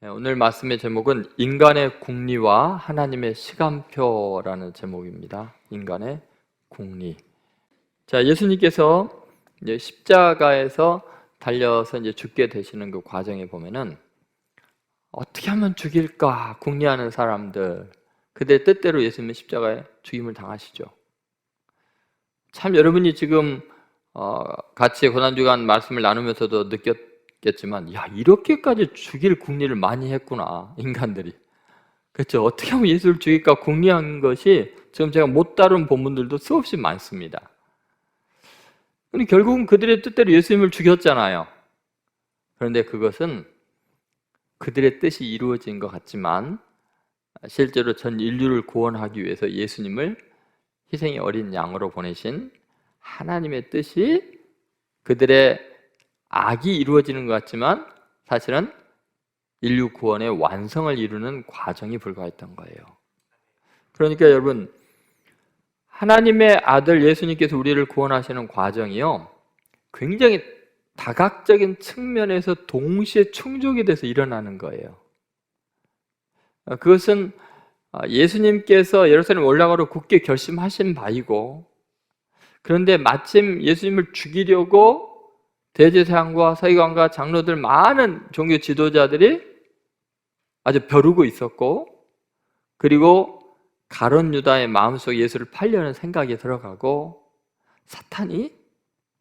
오늘 말씀의 제목은 인간의 궁리와 하나님의 시간표라는 제목입니다. 인간의 궁리. 자, 예수님께서 이제 십자가에서 달려서 이제 죽게 되시는 그 과정에 보면은 어떻게 하면 죽일까 궁리하는 사람들, 그들의 뜻대로 예수님은 십자가에 죽임을 당하시죠. 참 여러분이 지금 같이 고난주간 말씀을 나누면서도 느꼈겠지만, 야, 이렇게까지 죽일 궁리를 많이 했구나 인간들이. 그렇죠? 어떻게 하면 예수를 죽일까 궁리한 것이 지금 제가 못 다룬 본문들도 수없이 많습니다. 근데 결국은 그들의 뜻대로 예수님을 죽였잖아요. 그런데 그것은 그들의 뜻이 이루어진 것 같지만 실제로 전 인류를 구원하기 위해서 예수님을 희생의 어린 양으로 보내신 하나님의 뜻이 그들의 악이 이루어지는 것 같지만 사실은 인류 구원의 완성을 이루는 과정이 불과했던 거예요. 그러니까 여러분, 하나님의 아들 예수님께서 우리를 구원하시는 과정이요, 굉장히 다각적인 측면에서 동시에 충족이 돼서 일어나는 거예요. 그것은 예수님께서 예루살렘 올라가러 굳게 결심하신 바이고, 그런데 마침 예수님을 죽이려고 대제사장과 서기관과 장로들, 많은 종교 지도자들이 아주 벼르고 있었고, 그리고 가룟 유다의 마음속에 예수를 팔려는 생각이 들어가고 사탄이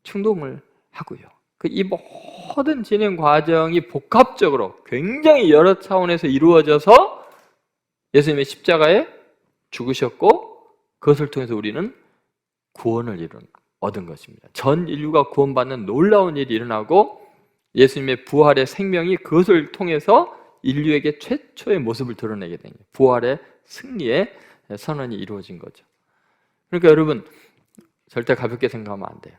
충동을 하고요. 이 모든 진행 과정이 복합적으로 굉장히 여러 차원에서 이루어져서 예수님의 십자가에 죽으셨고, 그것을 통해서 우리는 구원을 얻은 것입니다. 전 인류가 구원받는 놀라운 일이 일어나고 예수님의 부활의 생명이 그것을 통해서 인류에게 최초의 모습을 드러내게 된 거예요. 부활의 승리의 선언이 이루어진 거죠. 그러니까 여러분, 절대 가볍게 생각하면 안 돼요.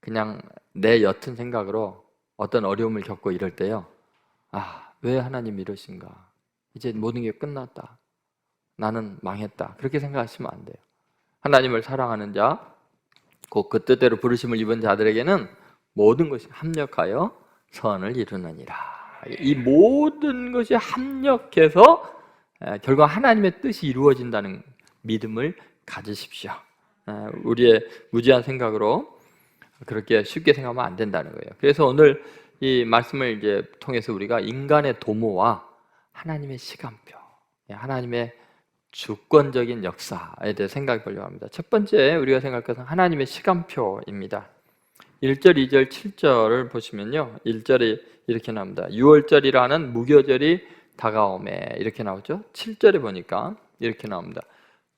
그냥 내 옅은 생각으로 어떤 어려움을 겪고 이럴 때요, 왜 하나님 이러신가, 이제 모든 게 끝났다, 나는 망했다, 그렇게 생각하시면 안 돼요. 하나님을 사랑하는 자, 곧 그 뜻대로 부르심을 입은 자들에게는 모든 것이 합력하여 선을 이루느니라. 이 모든 것이 합력해서 결국 하나님의 뜻이 이루어진다는 믿음을 가지십시오. 우리의 무지한 생각으로 그렇게 쉽게 생각하면 안 된다는 거예요. 그래서 오늘 이 말씀을 이제 통해서 우리가 인간의 도모와 하나님의 시간표, 하나님의 주권적인 역사에 대해 생각해 보려고 합니다. 첫 번째 우리가 생각할 것은 하나님의 시간표입니다. 1절, 2절, 7절을 보시면요, 1절이 이렇게 나옵니다. 6월절이라는 무교절이 다가오매, 이렇게 나오죠. 7절에 보니까 이렇게 나옵니다.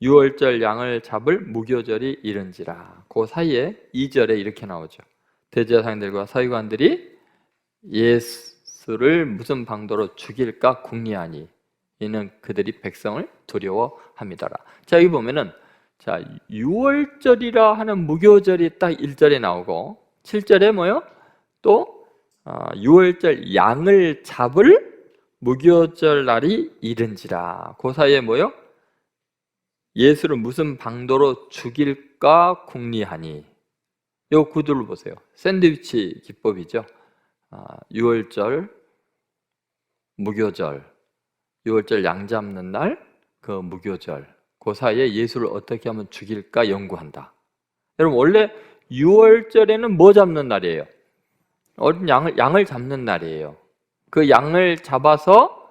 6월절 양을 잡을 무교절이 이른지라. 그 사이에 2절에 이렇게 나오죠. 대제사장들과 서기관들이 예수를 무슨 방도로 죽일까 궁리하니 이는 그들이 백성을 두려워함이더라. 자, 여기 보면은, 자, 6월절이라 하는 무교절이 딱 1절에 나오고 7절에 뭐요? 또 6월절 양을 잡을 무교절 날이 이른지라. 그 사이에 뭐요? 예수를 무슨 방도로 죽일까 궁리하니. 요 구두를 보세요. 샌드위치 기법이죠. 6월절 무교절, 6월절 양 잡는 날, 그 무교절, 그 사이에 예수를 어떻게 하면 죽일까 연구한다. 여러분, 원래 6월절에는 뭐 잡는 날이에요? 어린 양을 잡는 날이에요. 그 양을 잡아서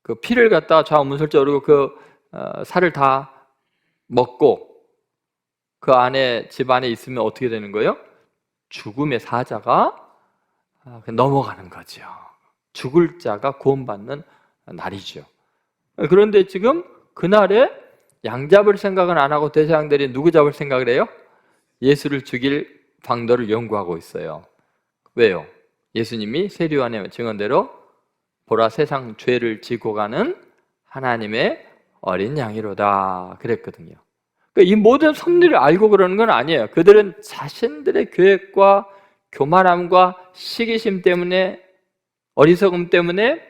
그 피를 갖다 좌우문설적으로 그 살을 다 먹고 그 안에, 집 안에 있으면 어떻게 되는 거예요? 죽음의 사자가 넘어가는 거죠. 죽을 자가 구원받는 날이죠. 그런데 지금 그날에 양 잡을 생각은 안 하고 대제사장들이 누구 잡을 생각을 해요? 예수를 죽일 방도를 연구하고 있어요. 왜요? 예수님이 세리요한의 증언대로 보라 세상 죄를 지고 가는 하나님의 어린 양이로다 그랬거든요. 그러니까 이 모든 섭리를 알고 그러는 건 아니에요. 그들은 자신들의 계획과 교만함과 시기심 때문에, 어리석음 때문에,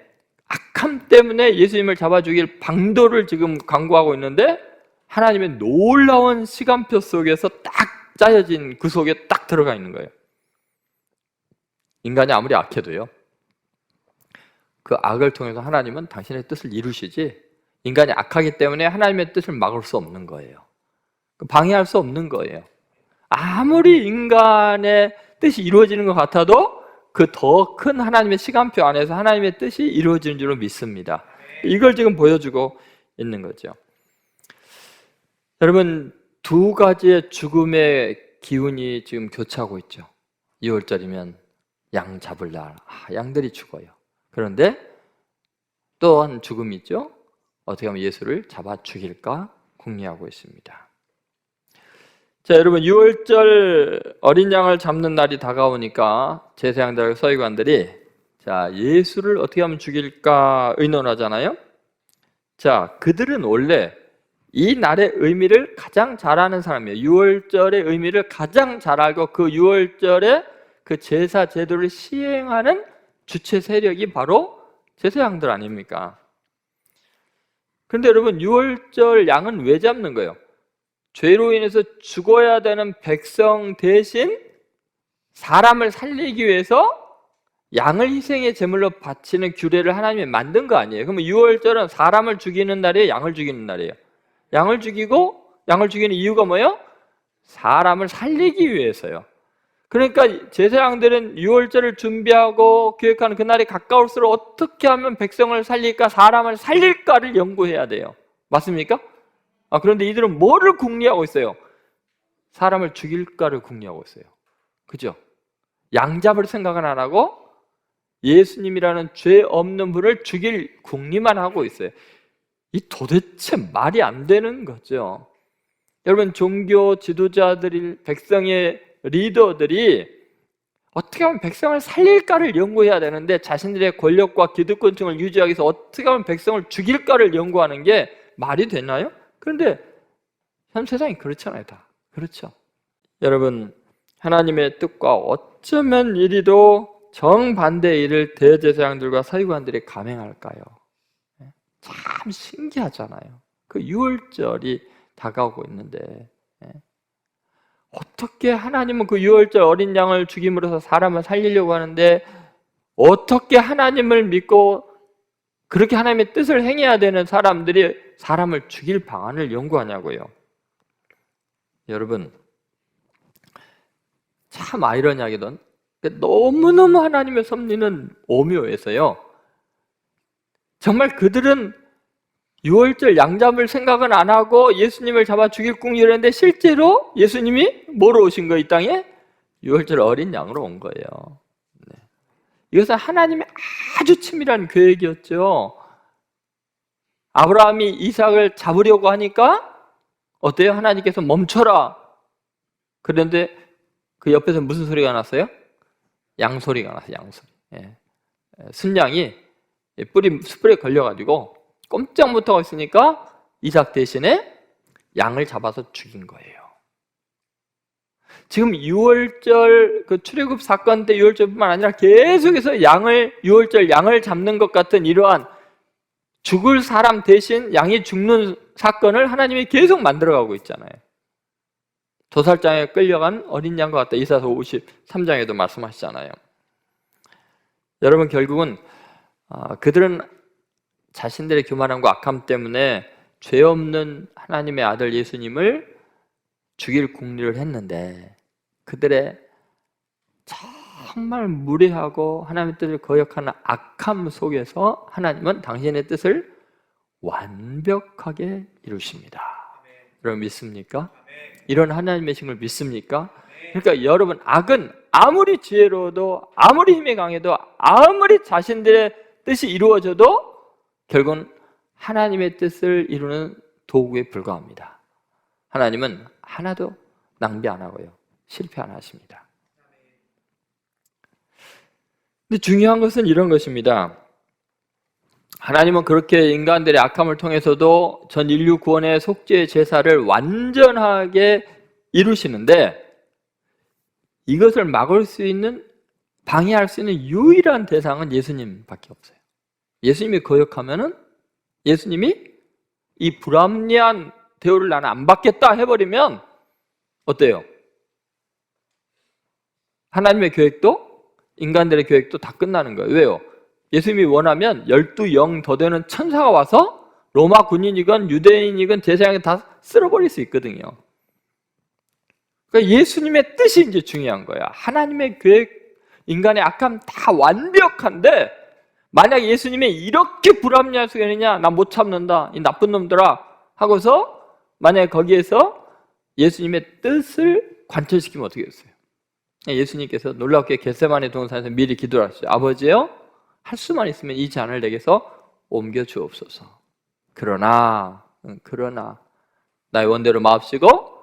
악함 때문에 예수님을 잡아 죽일 방도를 지금 강구하고 있는데, 하나님의 놀라운 시간표 속에서 딱 짜여진 그 속에 딱 들어가 있는 거예요. 인간이 아무리 악해도요, 그 악을 통해서 하나님은 당신의 뜻을 이루시지, 인간이 악하기 때문에 하나님의 뜻을 막을 수 없는 거예요. 방해할 수 없는 거예요. 아무리 인간의 뜻이 이루어지는 것 같아도 그 더 큰 하나님의 시간표 안에서 하나님의 뜻이 이루어지는 줄로 믿습니다. 이걸 지금 보여주고 있는 거죠. 여러분, 두 가지의 죽음의 기운이 지금 교차하고 있죠. 2월절이면 양 잡을 날, 양들이 죽어요. 그런데 또 한 죽음이 있죠. 어떻게 하면 예수를 잡아 죽일까 궁리하고 있습니다. 자, 여러분, 6월절 어린 양을 잡는 날이 다가오니까 제사장들과 서기관들이 자, 예수를 어떻게 하면 죽일까 의논하잖아요. 자, 그들은 원래 이 날의 의미를 가장 잘 아는 사람이에요. 6월절의 의미를 가장 잘 알고 그 6월절의 그 제사 제도를 시행하는 주체 세력이 바로 제사장들 아닙니까? 그런데 여러분, 6월절 양은 왜 잡는 거예요? 죄로 인해서 죽어야 되는 백성 대신 사람을 살리기 위해서 양을 희생의 제물로 바치는 규례를 하나님이 만든 거 아니에요? 그러면 6월절은 사람을 죽이는 날이에요? 양을 죽이는 날이에요? 양을 죽이는 이유가 뭐예요? 사람을 살리기 위해서요. 그러니까 제사장들은 6월절을 준비하고 계획하는 그날이 가까울수록 어떻게 하면 백성을 살릴까, 사람을 살릴까를 연구해야 돼요. 맞습니까? 그런데 이들은 뭐를 궁리하고 있어요? 사람을 죽일까를 궁리하고 있어요. 그죠? 양잡을 생각은 안 하고 예수님이라는 죄 없는 분을 죽일 궁리만 하고 있어요. 이 도대체 말이 안 되는 거죠. 여러분, 종교 지도자들이, 백성의 리더들이 어떻게 하면 백성을 살릴까를 연구해야 되는데 자신들의 권력과 기득권층을 유지하기 위해서 어떻게 하면 백성을 죽일까를 연구하는 게 말이 되나요? 그런데 현 세상이 그렇잖아요. 다 그렇죠. 여러분, 하나님의 뜻과 어쩌면 이리도 정반대의 일을 대제사장들과 서기관들이 감행할까요? 참 신기하잖아요. 그 6월절이 다가오고 있는데 어떻게 하나님은 그 6월절 어린 양을 죽임으로써 사람을 살리려고 하는데 어떻게 하나님을 믿고 그렇게 하나님의 뜻을 행해야 되는 사람들이 사람을 죽일 방안을 연구하냐고요. 여러분, 참 아이러니하게도 너무너무 하나님의 섭리는 오묘해서요, 정말 그들은 6월절 양잡을 생각은 안 하고 예수님을 잡아 죽일 궁리했는데 실제로 예수님이 뭐로 오신 거예요? 이 땅에? 6월절 어린 양으로 온 거예요. 네. 이것은 하나님의 아주 치밀한 계획이었죠. 아브라함이 이삭을 잡으려고 하니까 어때요? 하나님께서 멈춰라. 그런데 그 옆에서 무슨 소리가 났어요? 양소리가 났어요. 양소리. 예. 순양이 숯불에 걸려가지고 꼼짝 못하고 있으니까 이삭 대신에 양을 잡아서 죽인 거예요. 지금 6월절 그 출애굽 사건 때 6월절뿐만 아니라 계속해서 6월절 양을 잡는 것 같은 이러한 죽을 사람 대신 양이 죽는 사건을 하나님이 계속 만들어가고 있잖아요. 도살장에 끌려간 어린 양과 같다. 이사서 53장에도 말씀하시잖아요. 여러분, 결국은 그들은 자신들의 교만함과 악함 때문에 죄 없는 하나님의 아들 예수님을 죽일 궁리를 했는데 그들의 정말 무례하고 하나님의 뜻을 거역하는 악함 속에서 하나님은 당신의 뜻을 완벽하게 이루십니다. 여러분 믿습니까? 이런 하나님의 신을 믿습니까? 그러니까 여러분, 악은 아무리 지혜로워도 아무리 힘이 강해도 아무리 자신들의 뜻이 이루어져도 결국은 하나님의 뜻을 이루는 도구에 불과합니다. 하나님은 하나도 낭비 안 하고요, 실패 안 하십니다. 근데 중요한 것은 이런 것입니다. 하나님은 그렇게 인간들의 악함을 통해서도 전 인류 구원의 속죄의 제사를 완전하게 이루시는데 이것을 막을 수 있는, 방해할 수 있는 유일한 대상은 예수님밖에 없어요. 예수님이 거역하면은, 예수님이 이 불합리한 대우를 나는 안 받겠다 해버리면 어때요? 하나님의 계획도 인간들의 계획도 다 끝나는 거예요. 왜요? 예수님이 원하면 12영 더 되는 천사가 와서 로마 군인이건 유대인이건 제사장이 다 쓸어버릴 수 있거든요. 그러니까 예수님의 뜻이 이제 중요한 거야. 하나님의 계획, 인간의 악함 다 완벽한데 만약 예수님이 이렇게 불합리할 수가 있느냐, 나 못 참는다, 이 나쁜 놈들아 하고서 만약에 거기에서 예수님의 뜻을 관철시키면 어떻게 됐어요? 예수님께서 놀랍게 겟세마네 동산에서 미리 기도를 하셨어요. 아버지요, 할 수만 있으면 이 잔을 내게서 옮겨 주옵소서. 그러나 나의 원대로 마옵시고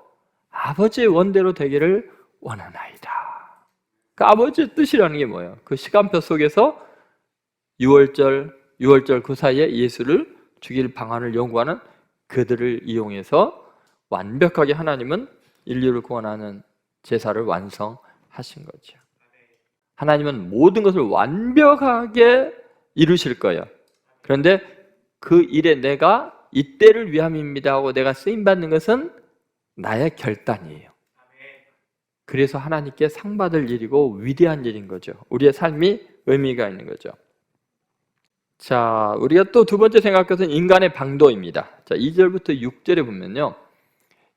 아버지의 원대로 되기를 원하나이다. 그 아버지의 뜻이라는 게 뭐예요? 그 시간표 속에서 6월절 그 사이에 예수를 죽일 방안을 연구하는 그들을 이용해서 완벽하게 하나님은 인류를 구원하는 제사를 완성하신 거죠. 하나님은 모든 것을 완벽하게 이루실 거예요. 그런데 그 일에 내가 이때를 위함입니다 하고 내가 쓰임받는 것은 나의 결단이에요. 그래서 하나님께 상 받을 일이고 위대한 일인 거죠. 우리의 삶이 의미가 있는 거죠. 자, 우리가 또 두 번째 생각할 것은 인간의 방도입니다. 자, 2절부터 6절에 보면요,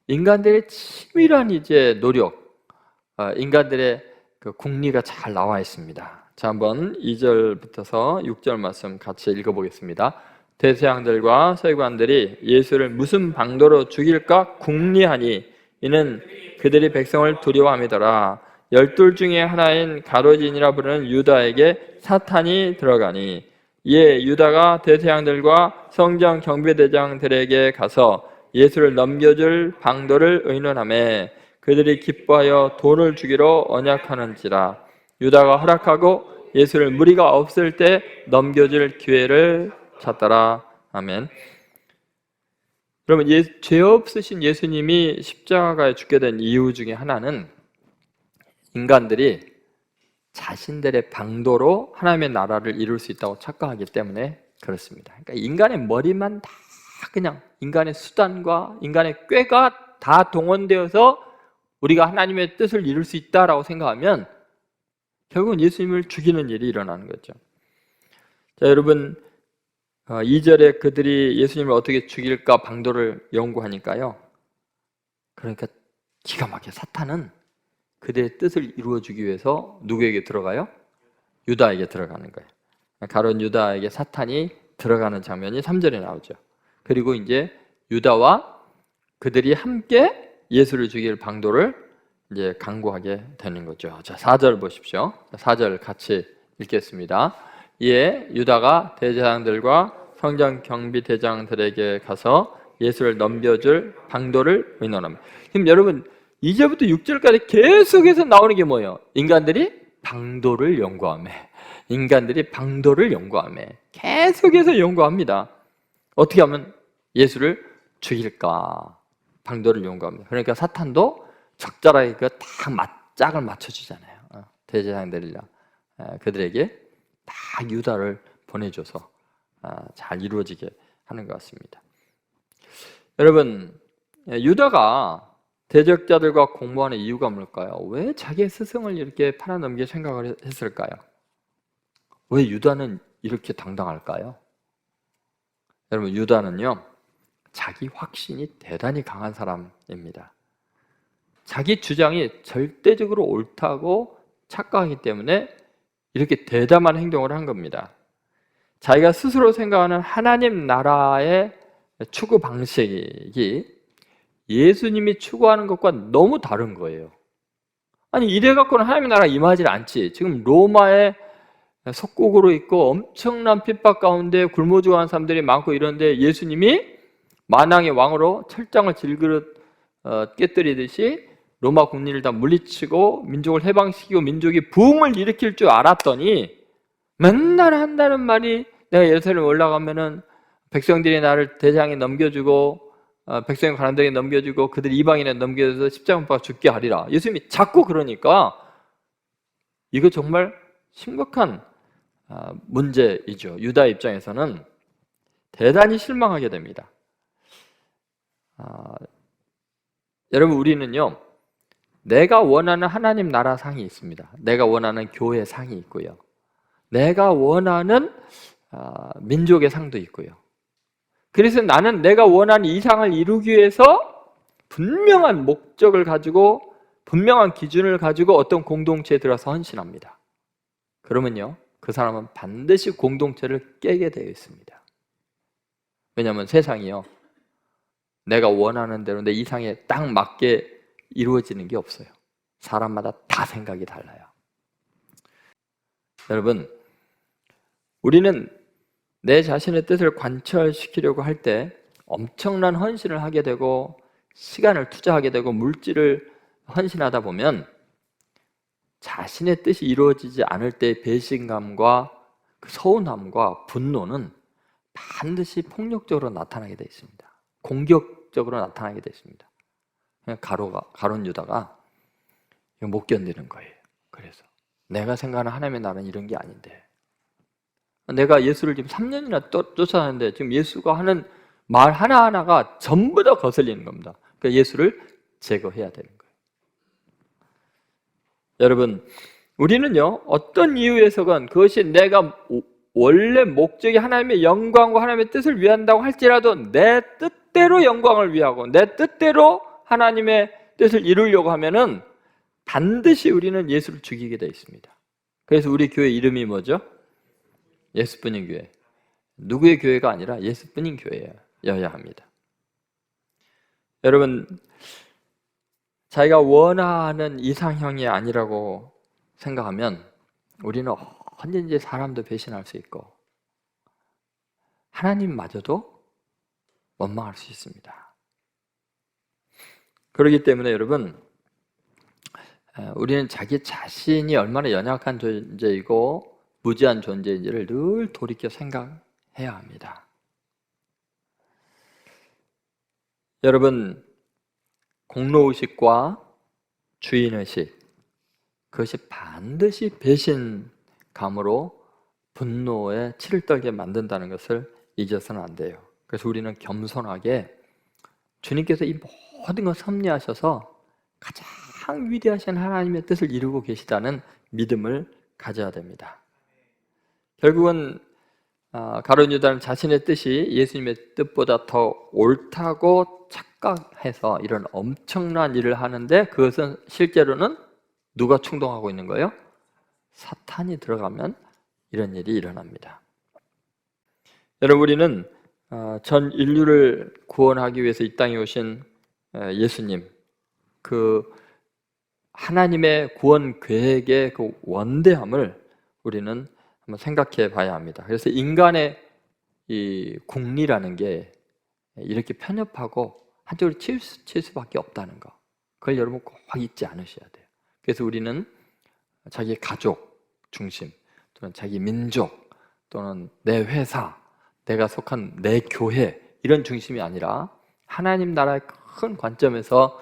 인간들의 치밀한 이제 노력, 인간들의 그 궁리가 잘 나와 있습니다. 자, 한번 2절부터서 6절 말씀 같이 읽어보겠습니다. 대제사장들과 서기관들이 예수를 무슨 방도로 죽일까 궁리하니 이는 그들이 백성을 두려워함이더라. 12 중에 하나인 가룟진이라 부르는 유다에게 사탄이 들어가니 이에 유다가 대제사장들과 성전 경비대장들에게 가서 예수를 넘겨줄 방도를 의논하며 그들이 기뻐하여 돈을 주기로 언약하는지라. 유다가 허락하고 예수를 무리가 없을 때 넘겨줄 기회를 찾더라. 아멘. 그러면 죄 없으신 예수님이 십자가에 죽게 된 이유 중에 하나는 인간들이 자신들의 방도로 하나님의 나라를 이룰 수 있다고 착각하기 때문에 그렇습니다. 그러니까 인간의 머리만 다 그냥 인간의 수단과 인간의 꾀가 다 동원되어서 우리가 하나님의 뜻을 이룰 수 있다라고 생각하면 결국은 예수님을 죽이는 일이 일어나는 거죠. 자, 여러분, 2절에 그들이 예수님을 어떻게 죽일까 방도를 연구하니까요, 그러니까 기가 막혀 사탄은 그들의 뜻을 이루어주기 위해서 누구에게 들어가요? 유다에게 들어가는 거예요. 가룟 유다에게 사탄이 들어가는 장면이 3절에 나오죠. 그리고 이제 유다와 그들이 함께 예수를 죽일 방도를 이제 강구하게 되는 거죠. 자, 4절 보십시오. 4절 같이 읽겠습니다. 이에 유다가 대제사장들과 성전 경비대장들에게 가서 예수를 넘겨줄 방도를 의논합니다. 그럼 여러분 2절부터 6절까지 계속해서 나오는 게 뭐예요? 인간들이 방도를 연구하며 계속해서 연구합니다. 어떻게 하면 예수를 죽일까? 방도를 연구합니다. 그러니까 사탄도 적절하게 짝을 맞춰주잖아요. 대제사장들이랑 그들에게 다 유다를 보내줘서 잘 이루어지게 하는 것 같습니다. 여러분, 유다가 대적자들과 공모하는 이유가 뭘까요? 왜 자기의 스승을 이렇게 팔아넘길 생각을 했을까요? 왜 유다는 이렇게 당당할까요? 여러분, 유다는요, 자기 확신이 대단히 강한 사람입니다. 자기 주장이 절대적으로 옳다고 착각하기 때문에 이렇게 대담한 행동을 한 겁니다. 자기가 스스로 생각하는 하나님 나라의 추구 방식이 예수님이 추구하는 것과 너무 다른 거예요. 아니, 이래 갖고는 하나님의 나라가 임하지 않지. 지금 로마의 속국으로 있고 엄청난 핍박 가운데 굶어 죽어가는 사람들이 많고 이런데 예수님이 만왕의 왕으로 철장을 질그릇 깨뜨리듯이 로마 국민을 다 물리치고 민족을 해방시키고 민족이 부흥을 일으킬 줄 알았더니 맨날 한다는 말이 내가 예루살렘 올라가면은 백성들이 나를 대장에 넘겨주고 백성의 관원들에게 넘겨주고 그들 이방인에 넘겨줘서 십자가 못 박아 죽게 하리라. 예수님이 자꾸 그러니까 이거 정말 심각한 문제이죠. 유다 입장에서는 대단히 실망하게 됩니다. 여러분, 우리는요, 내가 원하는 하나님 나라 상이 있습니다. 내가 원하는 교회 상이 있고요. 내가 원하는 민족의 상도 있고요. 그래서 나는 내가 원하는 이상을 이루기 위해서 분명한 목적을 가지고 분명한 기준을 가지고 어떤 공동체에 들어서 헌신합니다. 그러면요, 그 사람은 반드시 공동체를 깨게 되어 있습니다. 왜냐하면 세상이요, 내가 원하는 대로 내 이상에 딱 맞게 이루어지는 게 없어요. 사람마다 다 생각이 달라요. 여러분, 우리는 내 자신의 뜻을 관철시키려고 할 때 엄청난 헌신을 하게 되고 시간을 투자하게 되고 물질을 헌신하다 보면 자신의 뜻이 이루어지지 않을 때의 배신감과 그 서운함과 분노는 반드시 폭력적으로 나타나게 되어 있습니다. 공격적으로 나타나게 되어 있습니다. 가룟 유다가 이거 못 견디는 거예요. 그래서 내가 생각하는 하나님의 나라는 이런 게 아닌데, 내가 예수를 지금 3년이나 쫓아다녔는데 지금 예수가 하는 말 하나하나가 전부 다 거슬리는 겁니다. 그러니까 예수를 제거해야 되는 거예요. 여러분, 우리는요, 어떤 이유에서건 그것이 내가 원래 목적이 하나님의 영광과 하나님의 뜻을 위한다고 할지라도 내 뜻대로 영광을 위하고 내 뜻대로 하나님의 뜻을 이루려고 하면은 반드시 우리는 예수를 죽이게 되어 있습니다. 그래서 우리 교회 이름이 뭐죠? 예수뿐인 교회. 누구의 교회가 아니라 예수뿐인 교회여야 합니다. 여러분, 자기가 원하는 이상형이 아니라고 생각하면 우리는 언제든지 사람도 배신할 수 있고 하나님마저도 원망할 수 있습니다. 그렇기 때문에 여러분, 우리는 자기 자신이 얼마나 연약한 존재이고 무지한 존재인지를 늘 돌이켜 생각해야 합니다. 여러분, 공로의식과 주인의식, 그것이 반드시 배신감으로 분노에 치를 떨게 만든다는 것을 잊어서는 안 돼요. 그래서 우리는 겸손하게 주님께서 이 모든 걸 섭리하셔서 가장 위대하신 하나님의 뜻을 이루고 계시다는 믿음을 가져야 됩니다. 결국은 가룟 유다는 자신의 뜻이 예수님의 뜻보다 더 옳다고 착각해서 이런 엄청난 일을 하는데, 그것은 실제로는 누가 충동하고 있는 거예요? 사탄이 들어가면 이런 일이 일어납니다. 여러분, 우리는 전 인류를 구원하기 위해서 이 땅에 오신 예수님, 그 하나님의 구원 계획의 그 원대함을 우리는 한번 생각해 봐야 합니다. 그래서 인간의 이 궁리라는 게 이렇게 편협하고 한쪽으로 칠 수밖에 없다는 거, 그걸 여러분 꼭 잊지 않으셔야 돼요. 그래서 우리는 자기 가족 중심, 또는 자기 민족, 또는 내 회사, 내가 속한 내 교회, 이런 중심이 아니라 하나님 나라의 큰 관점에서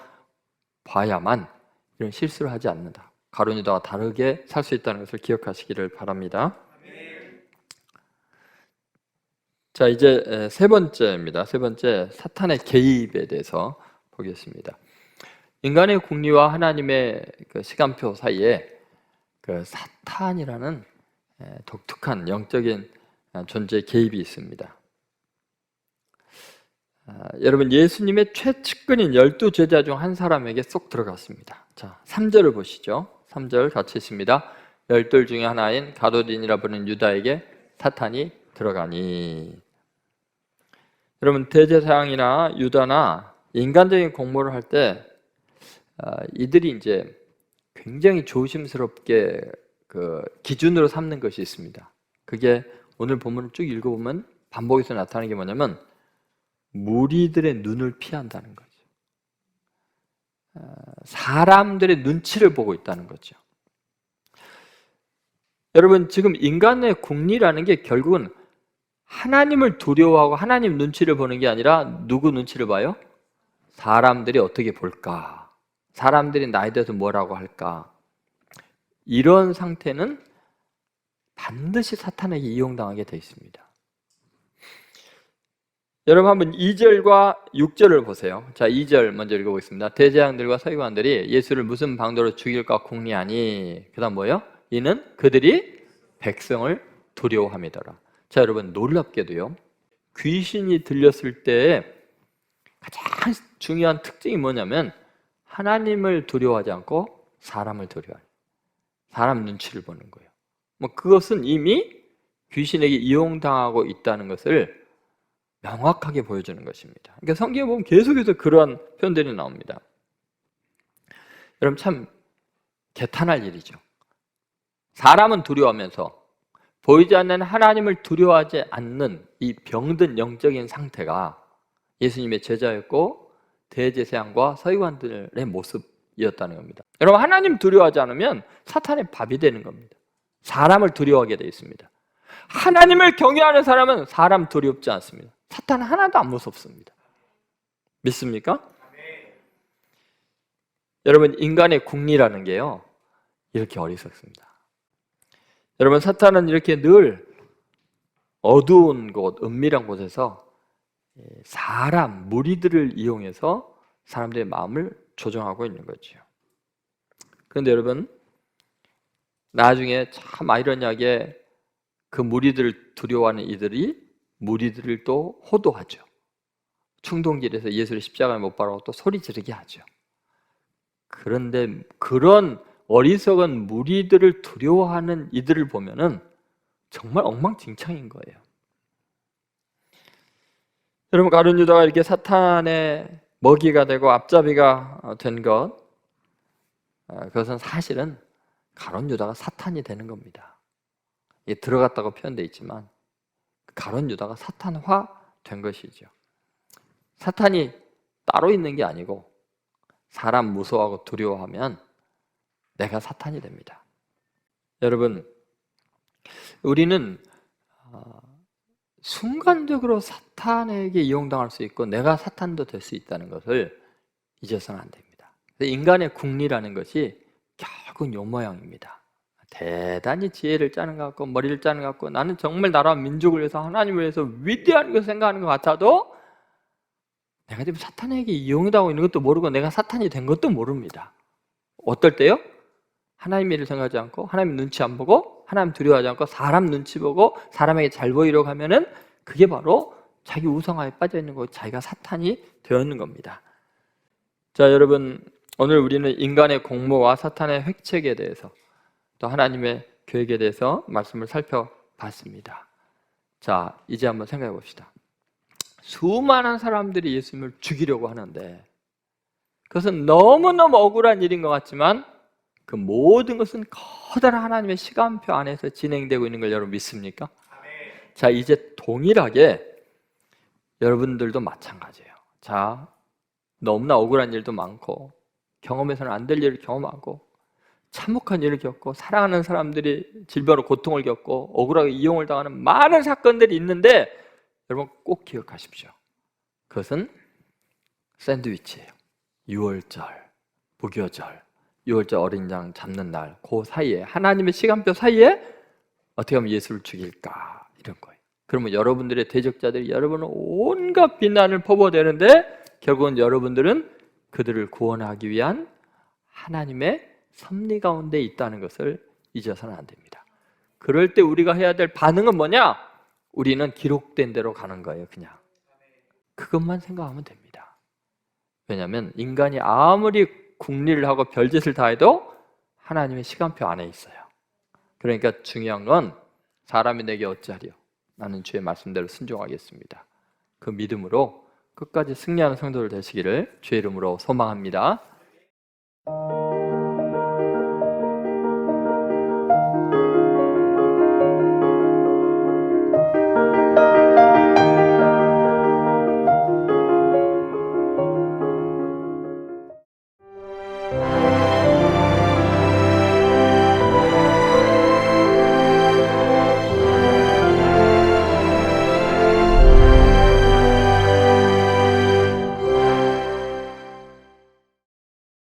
봐야만 이런 실수를 하지 않는다. 가룟 유다와 다르게 살 수 있다는 것을 기억하시기를 바랍니다. 자, 이제 세 번째입니다. 세 번째, 사탄의 개입에 대해서 보겠습니다. 인간의 궁리와 하나님의 그 시간표 사이에 그 사탄이라는 독특한 영적인 존재의 개입이 있습니다. 여러분, 예수님의 최측근인 12제자 중 한 사람에게 쏙 들어갔습니다. 자, 3절을 보시죠. 3절 같이 있습니다. 12 중에 하나인 가룟인이라 부르는 유다에게 사탄이 들어가니. 여러분, 대제사장이나 유다나 인간적인 공모를 할 때 이들이 이제 굉장히 조심스럽게 그 기준으로 삼는 것이 있습니다. 그게 오늘 본문을 쭉 읽어보면 반복해서 나타나는 게 뭐냐면 무리들의 눈을 피한다는 거죠. 사람들의 눈치를 보고 있다는 거죠. 여러분, 지금 인간의 궁리라는 게 결국은 하나님을 두려워하고 하나님 눈치를 보는 게 아니라 누구 눈치를 봐요? 사람들이 어떻게 볼까? 사람들이 나에 대해서 뭐라고 할까? 이런 상태는 반드시 사탄에게 이용당하게 되어 있습니다. 여러분, 한번 2절과 6절을 보세요. 자, 2절 먼저 읽어보겠습니다. 대제사장들과 서기관들이 예수를 무슨 방도로 죽일까 궁리하니, 그 다음 뭐예요? 이는 그들이 백성을 두려워함이더라. 자, 여러분, 놀랍게도요, 귀신이 들렸을 때 가장 중요한 특징이 뭐냐면 하나님을 두려워하지 않고 사람을 두려워해요. 사람 눈치를 보는 거예요. 그것은 이미 귀신에게 이용당하고 있다는 것을 명확하게 보여주는 것입니다. 그러니까 성경에 보면 계속해서 그러한 표현들이 나옵니다. 여러분, 참 개탄할 일이죠. 사람은 두려워하면서 보이지 않는 하나님을 두려워하지 않는 이 병든 영적인 상태가 예수님의 제자였고 대제사장과 서기관들의 모습이었다는 겁니다. 여러분, 하나님 두려워하지 않으면 사탄의 밥이 되는 겁니다. 사람을 두려워하게 되어 있습니다. 하나님을 경외하는 사람은 사람 두렵지 않습니다. 사탄은 하나도 안 무섭습니다. 믿습니까? 여러분, 인간의 궁리라는 게요, 이렇게 어리석습니다. 여러분, 사탄은 이렇게 늘 어두운 곳, 은밀한 곳에서 사람, 무리들을 이용해서 사람들의 마음을 조종하고 있는 거죠. 그런데 여러분, 나중에 참 아이러니하게 그 무리들을 두려워하는 이들이 무리들을 또 호도하죠. 충동질에서 예수를 십자가에 못 박아고 또 소리 지르게 하죠. 그런데 그런 어리석은 무리들을 두려워하는 이들을 보면은 정말 엉망진창인 거예요. 여러분, 가룟 유다가 이렇게 사탄의 먹이가 되고 앞잡이가 된 것, 그것은 사실은 가룟 유다가 사탄이 되는 겁니다. 이게 들어갔다고 표현되어 있지만 가룟 유다가 사탄화 된 것이죠. 사탄이 따로 있는 게 아니고 사람 무서워하고 두려워하면 내가 사탄이 됩니다. 여러분, 우리는 순간적으로 사탄에게 이용당할 수 있고 내가 사탄도 될 수 있다는 것을 잊어서는 안 됩니다. 인간의 궁리라는 것이 결국 요 모양입니다. 대단히 지혜를 짜는 것 같고 머리를 짜는 것 같고 나는 정말 나라와 민족을 위해서 하나님을 위해서 위대한 것을 생각하는 것 같아도 내가 지금 사탄에게 이용당하고 있는 것도 모르고 내가 사탄이 된 것도 모릅니다. 어떨 때요? 하나님 일을 생각하지 않고 하나님 눈치 안 보고 하나님 두려워하지 않고 사람 눈치 보고 사람에게 잘 보이려고 하면은 그게 바로 자기 우상화에 빠져 있는 거고 자기가 사탄이 되어 있는 겁니다. 자, 여러분, 오늘 우리는 인간의 공모와 사탄의 획책에 대해서 또 하나님의 계획에 대해서 말씀을 살펴봤습니다. 자, 이제 한번 생각해 봅시다. 수많은 사람들이 예수님을 죽이려고 하는데 그것은 너무너무 억울한 일인 것 같지만 그 모든 것은 커다란 하나님의 시간표 안에서 진행되고 있는 걸 여러분 믿습니까? 자, 이제 동일하게 여러분들도 마찬가지예요. 자, 너무나 억울한 일도 많고 경험해서는 안 될 일을 경험하고 참혹한 일을 겪고 사랑하는 사람들이 질병으로 고통을 겪고 억울하게 이용을 당하는 많은 사건들이 있는데 여러분 꼭 기억하십시오. 그것은 샌드위치예요. 6월절, 무교절, 6월절 어린 양 잡는 날, 그 사이에 하나님의 시간표 사이에 어떻게 하면 예수를 죽일까 이런 거예요. 그러면 여러분들의 대적자들이 여러분을 온갖 비난을 퍼부어대는데 결국은 여러분들은 그들을 구원하기 위한 하나님의 섭리 가운데 있다는 것을 잊어서는 안 됩니다. 그럴 때 우리가 해야 될 반응은 뭐냐? 우리는 기록된 대로 가는 거예요. 그냥 그것만 생각하면 됩니다. 왜냐하면 인간이 아무리 궁리를 하고 별짓을 다 해도 하나님의 시간표 안에 있어요. 그러니까 중요한 건 사람이 내게 어찌하리요? 나는 주의 말씀대로 순종하겠습니다. 그 믿음으로 끝까지 승리하는 성도들 되시기를 주의 이름으로 소망합니다.